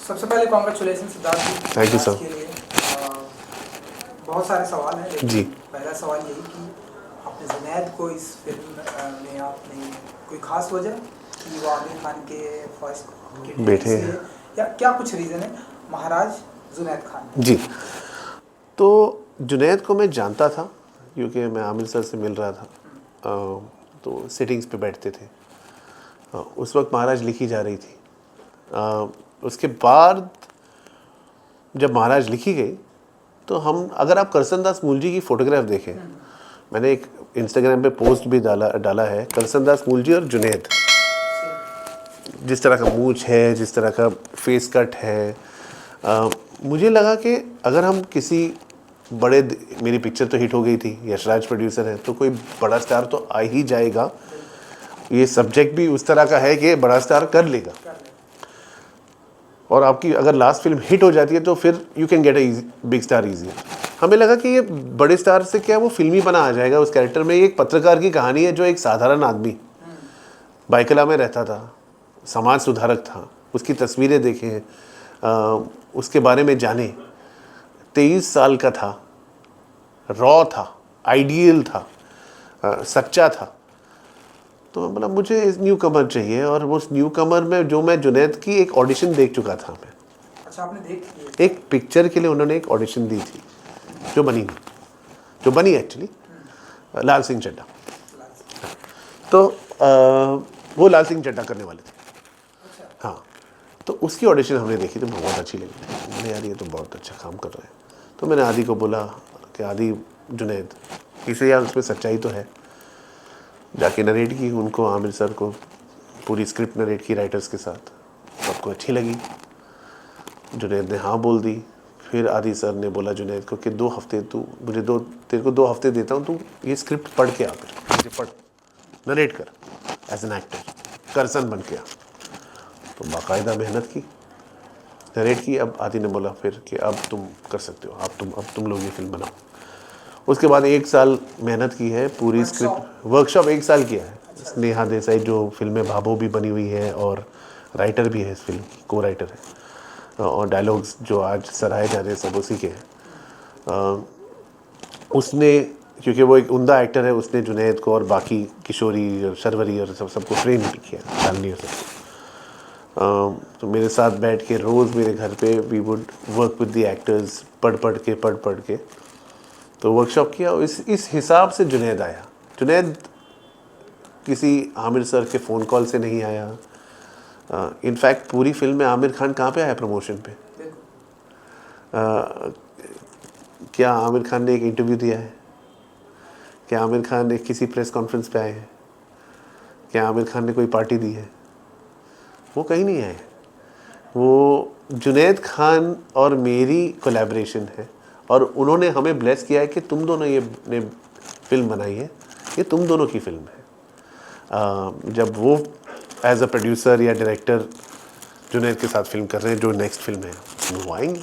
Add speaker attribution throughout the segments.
Speaker 1: सबसे पहले congratulations Siddharth ji
Speaker 2: thank you
Speaker 1: आज
Speaker 2: सर।
Speaker 1: के लिए। बहुत सारे सवाल हैं लेकिन
Speaker 2: जी
Speaker 1: पहला सवाल यही कि आपने जुनैद को इस फिल्म में आपने कोई खास वजह कि वो आमिर खान के फर्स्ट के डेट
Speaker 2: बैठे
Speaker 1: से
Speaker 2: हैं
Speaker 1: या क्या कुछ रीज़न है महाराज जुनैद खान?
Speaker 2: जी। तो जुनैद को मैं जानता था क्योंकि मैं आमिर सर से मिल रहा था। तो सिटिंग्स पे बैठते थे। उस वक्त महाराज लिखी जा रही थी। उसके बाद जब महाराज लिखी गई तो हम, अगर आप करसन दास मूलजी की फ़ोटोग्राफ देखें, मैंने एक इंस्टाग्राम पे पोस्ट भी डाला है, करसन दास मूलजी और जुनैद, जिस तरह का मूंछ है, जिस तरह का फेस कट है, मुझे लगा कि अगर हम किसी बड़े, मेरी पिक्चर तो हिट हो गई थी, यशराज प्रोड्यूसर है, तो कोई बड़ा स्टार तो आ ही जाएगा। ये सब्जेक्ट भी उस तरह का है कि बड़ा स्टार कर लेगा, और आपकी अगर लास्ट फिल्म हिट हो जाती है तो फिर you can get a big star easy. हमें लगा कि ये बड़े स्टार से क्या वो फिल्मी बना आ जाएगा उस कैरेक्टर में। ये एक पत्रकार की कहानी है जो एक साधारण आदमी बाइकला में रहता था, समाज सुधारक था, उसकी तस्वीरें देखें, उसके बारे में जाने। 23 साल का था, रॉ था, आइडियल था, सच्चा था। तो मैं बोला मुझे इस न्यू कमर चाहिए, और उस न्यू कमर में जो मैं जुनैद की एक ऑडिशन देख चुका था मैं।
Speaker 1: अच्छा, आपने देख लिया?
Speaker 2: एक पिक्चर के लिए उन्होंने एक ऑडिशन दी थी जो बनी एक्चुअली लाल सिंह चड्ढा। तो वो लाल सिंह चड्ढा करने वाले थे।
Speaker 1: अच्छा।
Speaker 2: हाँ, तो उसकी ऑडिशन हमने देखी तो बहुत अच्छी लगी। मैंने यार ये तो बहुत अच्छा काम कर रहे हैं। तो मैंने आदि को बोला कि आदि, जुनैद इसे यार उसमें सच्चाई तो है। जाके नरेट की उनको, आमिर सर को पूरी स्क्रिप्ट नरेट की राइटर्स के साथ, सबको अच्छी लगी। जुनैद ने हाँ बोल दी। फिर आदि सर ने बोला जुनैद को कि 2 हफ्ते तू मुझे तेरे को 2 हफ्ते देता हूँ, तू ये स्क्रिप्ट पढ़ के आ, मुझे पढ़, नरेट कर एज एन एक्टर, करसन बन के आ। तो बाकायदा मेहनत की, नरेट की। अब आदि ने बोला फिर कि अब तुम कर सकते हो, अब तुम लोग ये फिल्म बनाओ। उसके बाद 1 साल मेहनत की है, पूरी स्क्रिप्ट वर्कशॉप 1 साल किया है। नेहा देसाई जो फिल्म में भाभो भी बनी हुई है और राइटर भी है इस फिल्म की, को राइटर है, और डायलॉग्स जो आज सराहे जा रहे हैं सब उसी के हैं। उसने, क्योंकि वो एक उम्दा एक्टर है, उसने जुनैद को और बाकी किशोरी और शर्वरी और सबको फ्रेम भी किया, शालिनी और सबको। तो मेरे साथ बैठ के रोज़ मेरे घर पे we would work with the actors, पढ़ के तो वर्कशॉप किया। इस हिसाब से जुनैद आया। जुनैद किसी आमिर सर के फ़ोन कॉल से नहीं आया। इनफैक्ट पूरी फिल्म में आमिर खान कहाँ पे आया प्रमोशन पे? क्या आमिर खान ने एक इंटरव्यू दिया है? क्या आमिर खान ने किसी प्रेस कॉन्फ्रेंस पे आए हैं? क्या आमिर खान ने कोई पार्टी दी है? वो कहीं नहीं आए। वो जुनैद खान और मेरी कोलैबोरेशन है, और उन्होंने हमें ब्लेस किया है कि तुम दोनों ये ने फिल्म बनाई है, ये तुम दोनों की फिल्म है। जब वो एज अ प्रोड्यूसर या डायरेक्टर जुनैद के साथ फिल्म कर रहे हैं, जो नेक्स्ट फिल्म है वो आएंगे।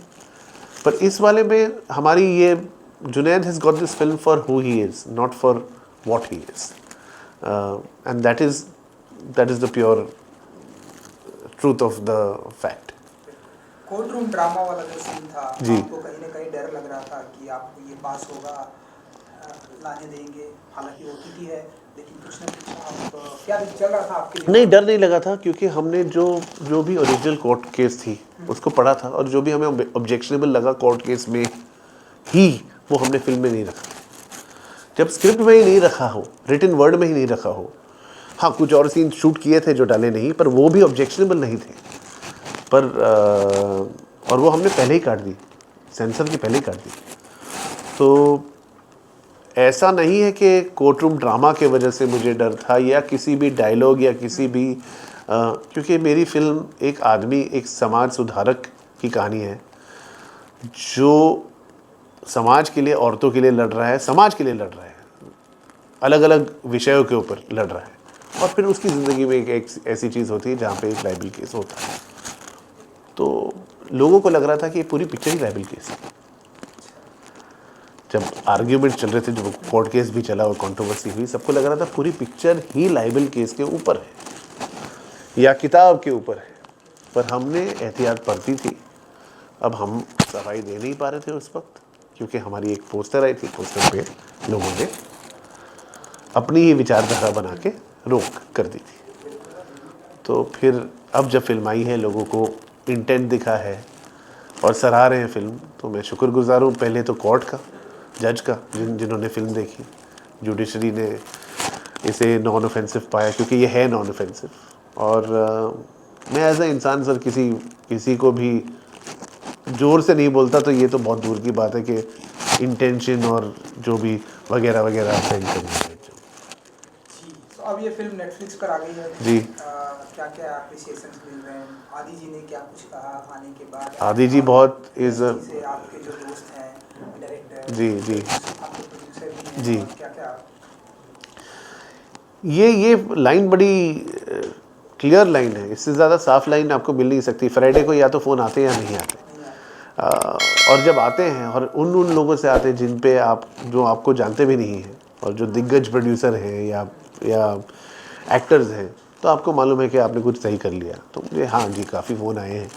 Speaker 2: पर इस वाले में हमारी ये, Junaid has got this film for who he is, not for what he is, and that is the pure truth of the fact.
Speaker 1: Court room drama वाला जो सीन था,
Speaker 2: जी।
Speaker 1: आपको कहीं ना कहीं डर लग रहा था कि आपको ये पास होगा, लाने देंगे? हालांकि ओटीटी है, लेकिन कुछ ना कुछ आप क्या चल रहा था आपके लिए?
Speaker 2: नहीं, डर नहीं लगा था, क्योंकि हमने जो भी ओरिजिनल कोर्ट केस थी उसको पढ़ा था, और जो भी हमें ऑब्जेक्शनेबल लगा कोर्ट केस में ही, वो हमने फिल्म में नहीं रखा। जब स्क्रिप्ट में ही नहीं रखा हो, रिटन वर्ड में ही नहीं रखा हो, हाँ कुछ और सीन शूट किए थे जो डाले नहीं, पर वो भी ऑब्जेक्शनेबल नहीं थे, पर और वो हमने पहले ही काट दी, सेंसर की पहले ही काट दी। तो ऐसा नहीं है कि कोर्ट रूम ड्रामा के वजह से मुझे डर था, या किसी भी डायलॉग, या किसी भी क्योंकि मेरी फिल्म एक आदमी, एक समाज सुधारक की कहानी है जो समाज के लिए, औरतों के लिए लड़ रहा है, समाज के लिए लड़ रहा है, अलग अलग विषयों के ऊपर लड़ रहा है, और फिर उसकी ज़िंदगी में एक ऐसी चीज़ होती है जहाँ पे एक लाइबल केस होता है। तो लोगों को लग रहा था कि ये पूरी पिक्चर ही लाइबल केस है। जब आर्ग्यूमेंट चल रहे थे, जब कोर्ट केस भी चला और कंट्रोवर्सी हुई, सबको लग रहा था पूरी पिक्चर ही लाइबल केस के ऊपर है या किताब के ऊपर है। पर हमने एहतियात बरती थी। अब हम सफाई दे नहीं पा रहे थे उस वक्त, क्योंकि हमारी एक पोस्टर आई थी, पोस्टर पे लोगों ने अपनी ही विचारधारा बना के रोक कर दी थी। तो फिर अब जब फिल्म आई है, लोगों को इंटेंट दिखा है और सराह रहे हैं फिल्म, तो मैं शुक्रगुजार हूँ पहले तो कोर्ट का, जज का, जिन्होंने फिल्म देखी। जुडिशरी ने इसे नॉन ऑफेंसिव पाया, क्योंकि ये है नॉन ऑफेंसिव। और मैं एज ए इंसान सर किसी को भी ज़ोर से नहीं बोलता, तो ये तो बहुत दूर की बात है कि इंटेंशन और जो भी वगैरह वगैरह सेंड करना है।
Speaker 1: जी, तो अब ये फिल्म नेटफ्लिक्स पर आ गई है
Speaker 2: जी।
Speaker 1: क्या क्या अप्रिसिएशंस मिल रहे हैं? आदि जी ने क्या कुछ कहा आने के बाद?
Speaker 2: आदि जी बहुत
Speaker 1: से आपके जो दोस्त हैं डायरेक्टर,
Speaker 2: जी जी
Speaker 1: आपके प्रोड्यूसर भी हैं,
Speaker 2: जी।
Speaker 1: क्या क्या
Speaker 2: ये लाइन बड़ी क्लियर लाइन है, इससे ज़्यादा साफ लाइन आपको मिल नहीं सकती। फ्राइडे को या तो फ़ोन आते या नहीं आते, और जब आते हैं और उन लोगों से आते हैं जिन पे आप, जो आपको जानते भी नहीं हैं और जो दिग्गज प्रोड्यूसर हैं या एक्टर्स हैं, तो आपको मालूम है कि आपने कुछ सही कर लिया। तो मुझे हाँ जी काफ़ी फ़ोन आए हैं,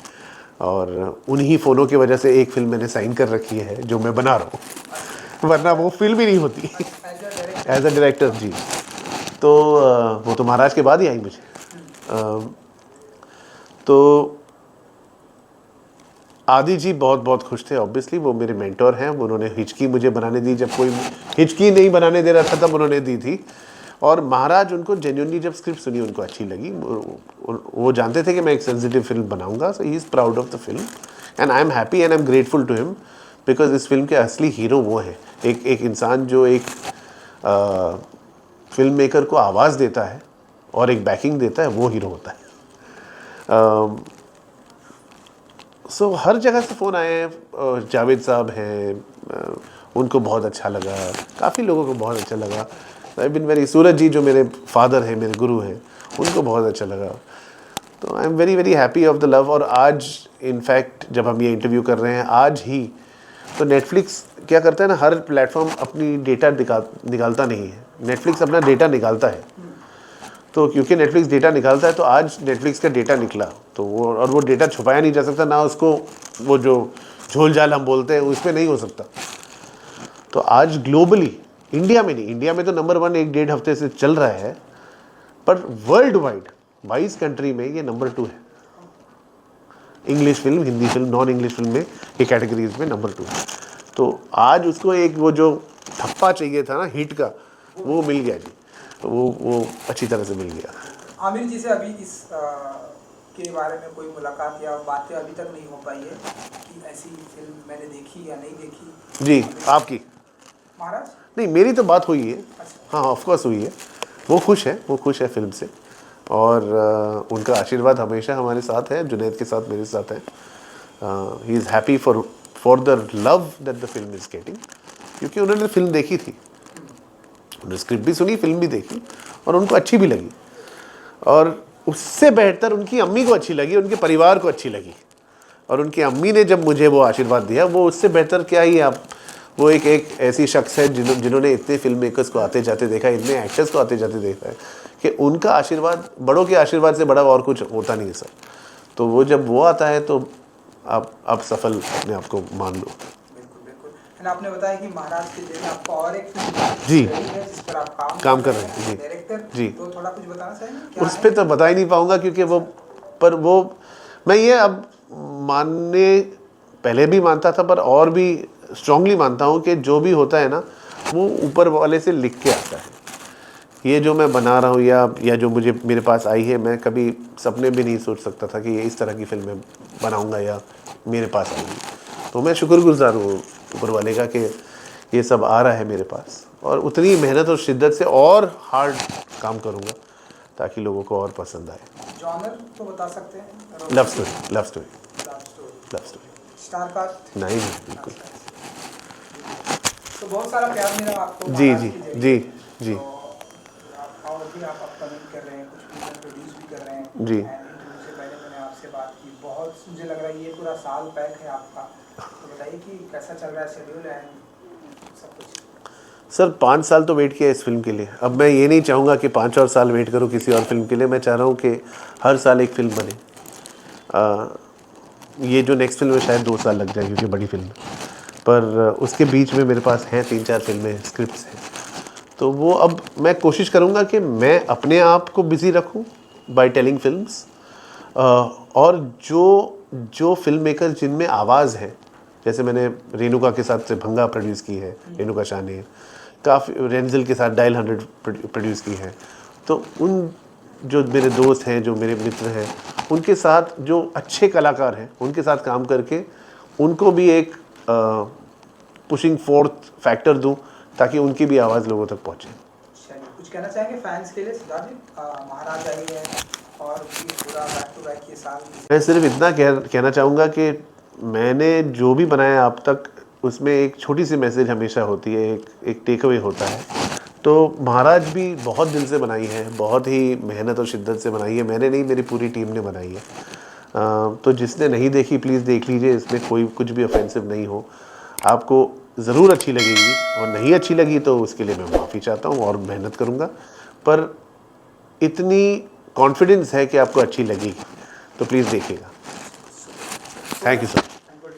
Speaker 2: और उन्हीं फ़ोनों की वजह से एक फ़िल्म मैंने साइन कर रखी है जो मैं बना रहा हूँ, वरना वो फिल्म ही नहीं होती एज अ डायरेक्टर। जी, तो वो तो महाराज के बाद ही आई मुझे। तो आदि जी बहुत बहुत खुश थे, ऑब्वियसली वो मेरे मेंटोर हैं। उन्होंने हिचकी मुझे बनाने दी, जब कोई हिचकी नहीं बनाने दे रहा था तब उन्होंने दी थी। और महाराज उनको जेन्युइनली जब स्क्रिप्ट सुनी उनको अच्छी लगी। वो जानते थे कि मैं एक सेंसिटिव फिल्म बनाऊंगा, so he is proud of the film and I am happy and I am grateful to him, because इस फिल्म के असली हीरो वो हैं। एक इंसान जो एक फिल्म मेकर को आवाज़ देता है और एक बैकिंग देता है, वो हीरो होता है। सो हर जगह से फ़ोन आए हैं। जावेद साहब हैं, उनको बहुत अच्छा लगा, काफ़ी लोगों को बहुत अच्छा लगा। आई बिन वेरी, सूरज जी जो मेरे फादर हैं, मेरे गुरु हैं, उनको बहुत अच्छा लगा। तो I am very very happy of the love. और आज इनफैक्ट जब हम ये इंटरव्यू कर रहे हैं, आज ही तो नेटफ्लिक्स क्या करता है ना, हर प्लेटफॉर्म अपनी डेटा निकालता नहीं है, नेटफ्लिक्स अपना डेटा निकालता है। तो क्योंकि नेटफ्लिक्स डेटा निकालता है, तो आज नेटफ्लिक्स का डेटा निकला, तो वो डेटा छुपाया नहीं जा सकता ना, उसको वो जो झोल झाल हम बोलते हैं उस पर नहीं हो सकता। तो आज ग्लोबली, इंडिया में नहीं, इंडिया में तो नंबर 1 1-1.5 हफ्ते से चल रहा है, पर वर्ल्ड वाइड 22 कंट्री में ये नंबर 2 है। English film, Hindi film, non English film में ये कैटेगरीज में नंबर 2 है। तो आज उसको एक वो जो थप्पा चाहिए था ना हिट का, वो मिल गया जी, तो वो अच्छी तरह से मिल गया।
Speaker 1: आमिर जी से अभी इस के बारे में कोई मुलाकात या बातें अभी तक नहीं हो पाई है कि ऐसी फिल्म मैंने देखी या नहीं देखी?
Speaker 2: जी, आपकी?
Speaker 1: महाराज
Speaker 2: नहीं, मेरी तो बात हुई है।
Speaker 1: अच्छा।
Speaker 2: हाँ, ऑफ कोर्स हुई है। वो खुश है फिल्म से, और उनका आशीर्वाद हमेशा हमारे साथ है, जुनैद के साथ, मेरे साथ है। He is happy for the love that the film is getting, क्योंकि उन्होंने फिल्म देखी थी, उन्होंने स्क्रिप्ट भी सुनी, फिल्म भी देखी, और उनको अच्छी भी लगी। और उससे बेहतर उनकी अम्मी को अच्छी लगी, उनके परिवार को अच्छी लगी। और उनकी अम्मी ने जब मुझे वो आशीर्वाद दिया, वो उससे बेहतर क्या ही आप, वो एक ऐसी शख्स है जिन्होंने इतने फिल्म मेकर्स को आते जाते देखा है, इतने एक्टर्स को आते जाते देखा है, कि उनका आशीर्वाद, बड़ों के आशीर्वाद से बड़ा और कुछ होता नहीं है सर। तो वो जब वो आता है तो आप सफल अपने आप को मान लो।
Speaker 1: बिल्कुल बिल्कुल। एंड आपने बताया कि महाराज के जरिए आपको और एक फिल्म
Speaker 2: जी
Speaker 1: है जिस पर आप
Speaker 2: काम कर रहे हैं जी
Speaker 1: डायरेक्टर
Speaker 2: जी।
Speaker 1: तो थोड़ा कुछ बताना चाहेंगे?
Speaker 2: उस पर तो बता ही नहीं पाऊँगा, क्योंकि वो मैं ये अब मानने, पहले भी मानता था, पर और भी स्ट्रांगली मानता हूँ कि जो भी होता है ना, वो ऊपर वाले से लिख के आता है। ये जो मैं बना रहा हूँ या जो मेरे पास आई है, मैं कभी सपने भी नहीं सोच सकता था कि ये इस तरह की फिल्में बनाऊँगा या मेरे पास आएंगी। तो मैं शुक्रगुजार हूँ ऊपर वाले का कि ये सब आ रहा है मेरे पास, और उतनी मेहनत और शिद्दत से और हार्ड काम करूँगा ताकि लोगों को और पसंद आए।
Speaker 1: जॉनर तो बता सकते हैं?
Speaker 2: Love story.
Speaker 1: Star cast?
Speaker 2: नहीं, बिल्कुल।
Speaker 1: तो बहुत सारा प्यार मिला आपको
Speaker 2: जी
Speaker 1: महाराज
Speaker 2: जी
Speaker 1: के जरिए।
Speaker 2: जी जी
Speaker 1: तो और भी आप अपकमिंग कर रहे हैं, कुछ फिल्म प्रोड्यूस भी कर रहे हैं
Speaker 2: जी।
Speaker 1: इंटरव्यू से पहले मैंने आपसे बात की, बहुत मुझे लग रहा है ये पूरा साल पैक है आपका। तो बताइए कि कैसा चल रहा है शेड्यूल है सब कुछ?
Speaker 2: सर 5 साल तो वेट किया इस फिल्म के लिए। अब मैं ये नहीं चाहूँगा कि 5 और साल वेट करूँ किसी और फिल्म के लिए। मैं चाह रहा हूँ कि हर साल एक फिल्म बने, ये जो नेक्स्ट फिल्म है शायद 2 साल लग जाए क्योंकि बड़ी फिल्म है, पर उसके बीच में मेरे पास हैं 3-4 फिल्में, स्क्रिप्ट्स हैं। तो वो अब मैं कोशिश करूँगा कि मैं अपने आप को बिज़ी रखूँ बाय टेलिंग फिल्म्स, और जो फिल्म मेकर जिनमें आवाज़ है, जैसे मैंने रेणुका के साथ से भंगा प्रोड्यूस की है, रेणुका शाह ने काफ़ी, रेंजिल के साथ डायल 100 प्रोड्यूस की है, तो उन जो मेरे दोस्त हैं, जो मेरे मित्र हैं, उनके साथ जो अच्छे कलाकार हैं उनके साथ काम करके उनको भी एक पुशिंग फोर्थ फैक्टर दूं ताकि उनकी भी आवाज़ लोगों तक पहुंचे।
Speaker 1: चलिए, कुछ कहना चाहेंगे फैंस के लिए सिद्धार्थ जी? महाराज आई है और ये पूरा बैक टू बैक ये साल।
Speaker 2: मैं सिर्फ इतना कहना चाहूँगा कि मैंने जो भी बनाया अब तक उसमें एक छोटी सी मैसेज हमेशा होती है, एक टेक अवे होता है। तो महाराज भी बहुत दिल से बनाई है, बहुत ही मेहनत और शिद्दत से बनाई है, मैंने नहीं, मेरी पूरी टीम ने बनाई है। तो जिसने नहीं देखी प्लीज़ देख लीजिए, इसमें कोई कुछ भी ऑफेंसिव नहीं हो, आपको ज़रूर अच्छी लगेगी, और नहीं अच्छी लगी तो उसके लिए मैं माफ़ी चाहता हूँ और मेहनत करूँगा, पर इतनी कॉन्फिडेंस है कि आपको अच्छी लगेगी, तो प्लीज़ देखिएगा। Thank you sir.